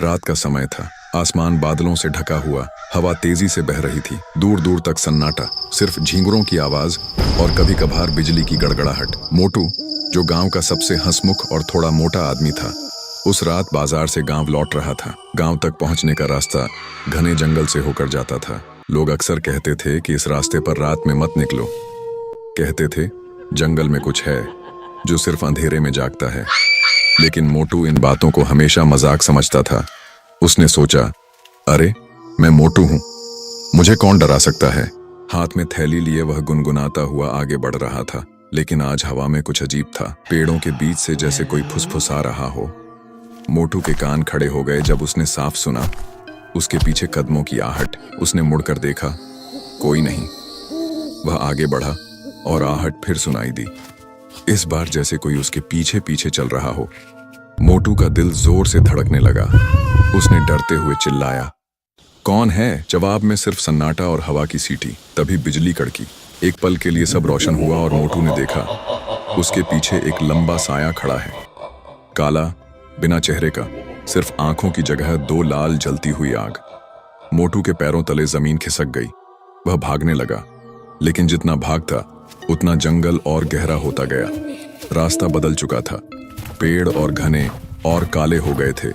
रात का समय था। आसमान बादलों से ढका हुआ, हवा तेजी से बह रही थी। दूर दूर तक सन्नाटा, सिर्फ झींगुरों की आवाज और कभी कभार बिजली की गड़गड़ाहट। मोटू, जो गांव का सबसे हंसमुख और थोड़ा मोटा आदमी था, उस रात बाजार से गांव लौट रहा था। गांव तक पहुंचने का रास्ता घने जंगल से होकर जाता था। लोग अक्सर कहते थे कि इस रास्ते पर रात में मत निकलो। कहते थे जंगल में कुछ है जो सिर्फ अंधेरे में जागता है। लेकिन मोटू इन बातों को हमेशा मजाक समझता था। उसने सोचा, अरे मैं मोटू हूं, मुझे कौन डरा सकता है। हाथ में थैली लिए वह गुनगुनाता हुआ आगे बढ़ रहा था। लेकिन आज हवा में कुछ अजीब था। पेड़ों के बीच से जैसे कोई फुसफुसा रहा हो। मोटू के कान खड़े हो गए जब उसने साफ सुना, उसके पीछे कदमों की आहट। उसने मुड़कर देखा, कोई नहीं। वह आगे बढ़ा और आहट फिर सुनाई दी। इस बार जैसे कोई उसके पीछे पीछे चल रहा हो। मोटू का दिल जोर से धड़कने लगा। उसने डरते हुए चिल्लाया, कौन है? जवाब में सिर्फ सन्नाटा और हवा की सीटी। तभी बिजली कड़की। एक पल के लिए सब रोशन हुआ और मोटू ने देखा, उसके पीछे एक लंबा साया खड़ा है। काला, बिना चेहरे का, सिर्फ आंखों की जगह दो लाल जलती हुई आग। मोटू के पैरों तले जमीन खिसक गई। वह भागने लगा, लेकिन जितना भागता उतना जंगल और गहरा होता गया। रास्ता बदल चुका था। पेड़ और घने और काले हो गए थे।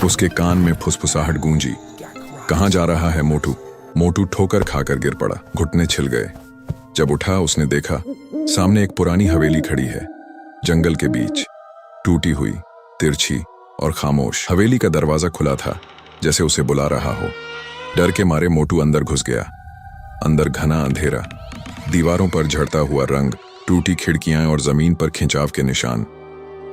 उसके कान में फुसफुसाहट गूंजी, कहां जा रहा है मोटू? मोटू ठोकर खाकर गिर पड़ा। घुटने छिल गए। जब उठा उसने देखा, सामने एक पुरानी हवेली खड़ी है, जंगल के बीच, टूटी हुई, तिरछी और खामोश। हवेली का दरवाजा खुला था, जैसे उसे बुला रहा हो। डर के मारे मोटू अंदर घुस गया। अंदर घना अंधेरा, दीवारों पर झड़ता हुआ रंग, टूटी खिड़कियां और जमीन पर खिंचाव के निशान।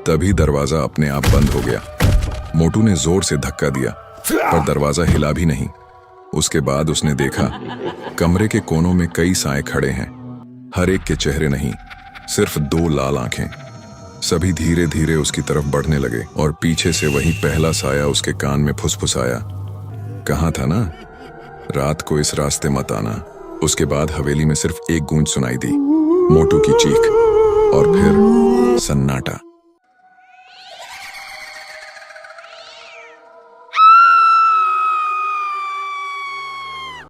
तभी दरवाजा अपने आप बंद हो गया। मोटू ने जोर से धक्का दिया, पर दरवाजा हिला भी नहीं। उसके बाद उसने देखा, कमरे के कोनों में कई साए खड़े हैं। हर एक के चेहरे नहीं, सिर्फ दो लाल आंखें। सभी धीरे धीरे उसकी तरफ बढ़ने लगे और पीछे से वही पहला साया उसके कान में फुसफुसाया, कहा था ना, रात को इस रास्ते मत आना। उसके बाद हवेली में सिर्फ एक गूंज सुनाई दी, मोटू की चीख, और फिर सन्नाटा।